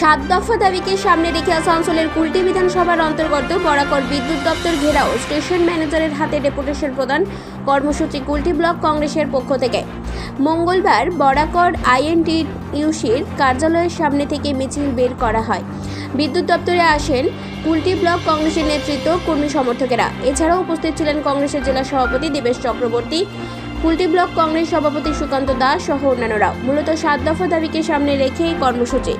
সাত দফা দাবিকে সামনে রেখে আসানসোলের কুলটি বিধানসভার অন্তর্গত বরাকর বিদ্যুৎ দপ্তর ঘেরাও স্টেশন ম্যানেজারের হাতে ডেপুটেশন প্রদান কর্মসূচি কুলটি ব্লক কংগ্রেসের পক্ষ থেকে মঙ্গলবার বরাকর আইএনটিইউসির কার্যালয়ের সামনে থেকে মিছিল বের করা হয়। বিদ্যুৎ দপ্তরে আসেন কুলটি ব্লক কংগ্রেসের নেতৃত্ব কর্মী সমর্থকেরা। এছাড়াও উপস্থিত ছিলেন কংগ্রেসের জেলা সভাপতি দেবেশ চক্রবর্তী, কুলটি ব্লক কংগ্রেস সভাপতি সুকান্ত দাস সহ অন্যান্যরাও। মূলত সাত দফা দাবিকে সামনে রেখে এই কর্মসূচি।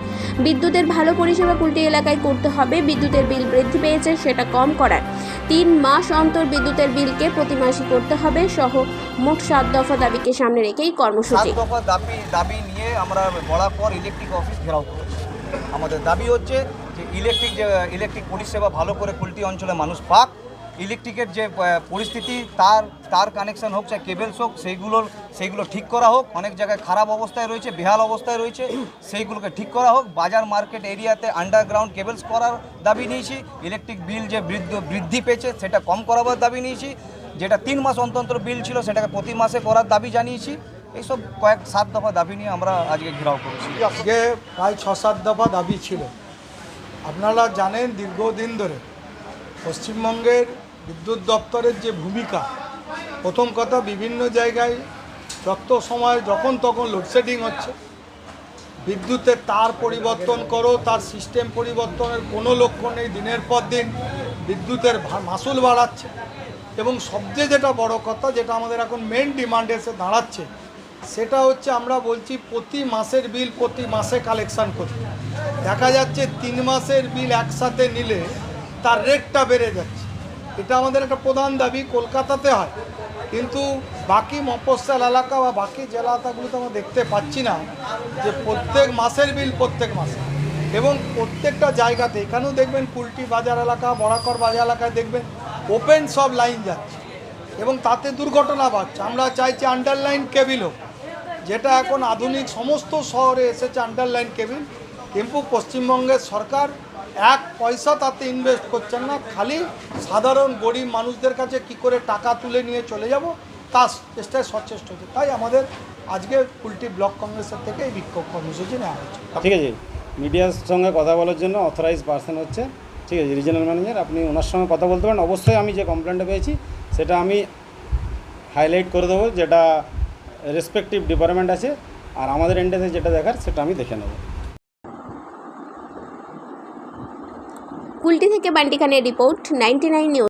বিদ্যুতের ভালো পরিষেবা কুলটি এলাকায় করতে হবে। বিদ্যুতের বিল বৃদ্ধি পেয়েছে, সেটা কম করার, 3 মাস অন্তর বিদ্যুতের বিলকে প্রতি মাসে করতে হবে সহ মোট 7 দফা দাবিকে সামনে রেখে এই কর্মসূচি। 7 দফা দাবি নিয়ে আমরা বরাকর ইলেকট্রিক অফিস ঘেরাও করেছি। আমাদের দাবি হচ্ছে যে ইলেকট্রিক পরিষেবা ভালো করে কুলটি অঞ্চলে মানুষ পাক। ইলেকট্রিকের যে পরিস্থিতি, তার কানেকশন হোক, চাই কেবেলস হোক, সেইগুলো ঠিক করা হোক। অনেক জায়গায় খারাপ অবস্থায় রয়েছে, বেহাল অবস্থায় রয়েছে, সেইগুলোকে ঠিক করা হোক। বাজার মার্কেট এরিয়াতে আন্ডারগ্রাউন্ড কেবেলস করার দাবি নিয়েছি। ইলেকট্রিক বিল যে বৃদ্ধি পেয়েছে সেটা কম করাবার দাবি নিয়েছি। যেটা 3 মাস অন্তর বিল ছিল সেটাকে প্রতি মাসে করার দাবি জানিয়েছি। এইসব 7 দফা দাবি নিয়ে আমরা আজকে ঘেরাও করেছি। আজকে প্রায় 6-7 দফা দাবি ছিল। আপনারা জানেন দীর্ঘদিন ধরে পশ্চিমবঙ্গের বিদ্যুৎ দপ্তরের যে ভূমিকা, প্রথম কথা বিভিন্ন জায়গায় যত সময় যখন তখন লোডশেডিং হচ্ছে, বিদ্যুতের তার পরিবর্তন করো, তার সিস্টেম পরিবর্তনের কোনো লক্ষ্য নেই। দিনের পর দিন বিদ্যুতের মাসুল বাড়াচ্ছে এবং সবচেয়ে যেটা বড় কথা, যেটা আমাদের এখন মেন ডিমান্ড এসে দাঁড়াচ্ছে, সেটা হচ্ছে আমরা বলছি প্রতি মাসের বিল প্রতি মাসে কালেকশান করতে। দেখা যাচ্ছে 3 মাসের বিল একসাথে নিলে তার রেটটা বেড়ে যাচ্ছে। এটা আমাদের একটা প্রধান দাবি। কলকাতাতে হয়, কিন্তু বাকি মফস্বল এলাকা বা বাকি জেলা এলাকাগুলোতে আমরা দেখতে পাচ্ছি না যে প্রত্যেক মাসের বিল প্রত্যেক মাসে, এবং প্রত্যেকটা জায়গাতে এখানেও দেখবেন কুলটি বাজার এলাকা, বরাকর বাজার এলাকায় দেখবেন ওপেন সব লাইন যাচ্ছে এবং তাতে দুর্ঘটনা বাড়ছে। আমরা চাইছি আন্ডারলাইন কেবিল হোক, যেটা এখন আধুনিক সমস্ত শহরে এসেছে আন্ডারলাইন কেবিল, কিন্তু পশ্চিমবঙ্গের সরকার 1 পয়সা তাতে ইনভেস্ট করছেন না। খালি সাধারণ গরিব মানুষদের কাছে কি করে টাকা তুলে নিয়ে চলে যাব তার চেষ্টায় সচেষ্ট হচ্ছে। তাই আমাদের আজকে কুলটি ব্লক কংগ্রেসের থেকে এই বিক্ষোভ কর্মসূচি নেওয়া হচ্ছে। ঠিক আছে, মিডিয়ার সঙ্গে কথা বলার জন্য অথরাইজ পার্সন হচ্ছে, ঠিক আছে, রিজিওনাল ম্যানেজার, আপনি ওনার সঙ্গে কথা বলতে পারেন। অবশ্যই আমি যে কমপ্লেনটা পেয়েছি সেটা আমি হাইলাইট করে দেবো, যেটা রেসপেক্টিভ ডিপার্টমেন্ট আছে, আর আমাদের এন্ডে যেটা দেখার সেটা আমি দেখে নেব। কুলটি থেকে বান্টি খানের রিপোর্ট, 99 নিউজ।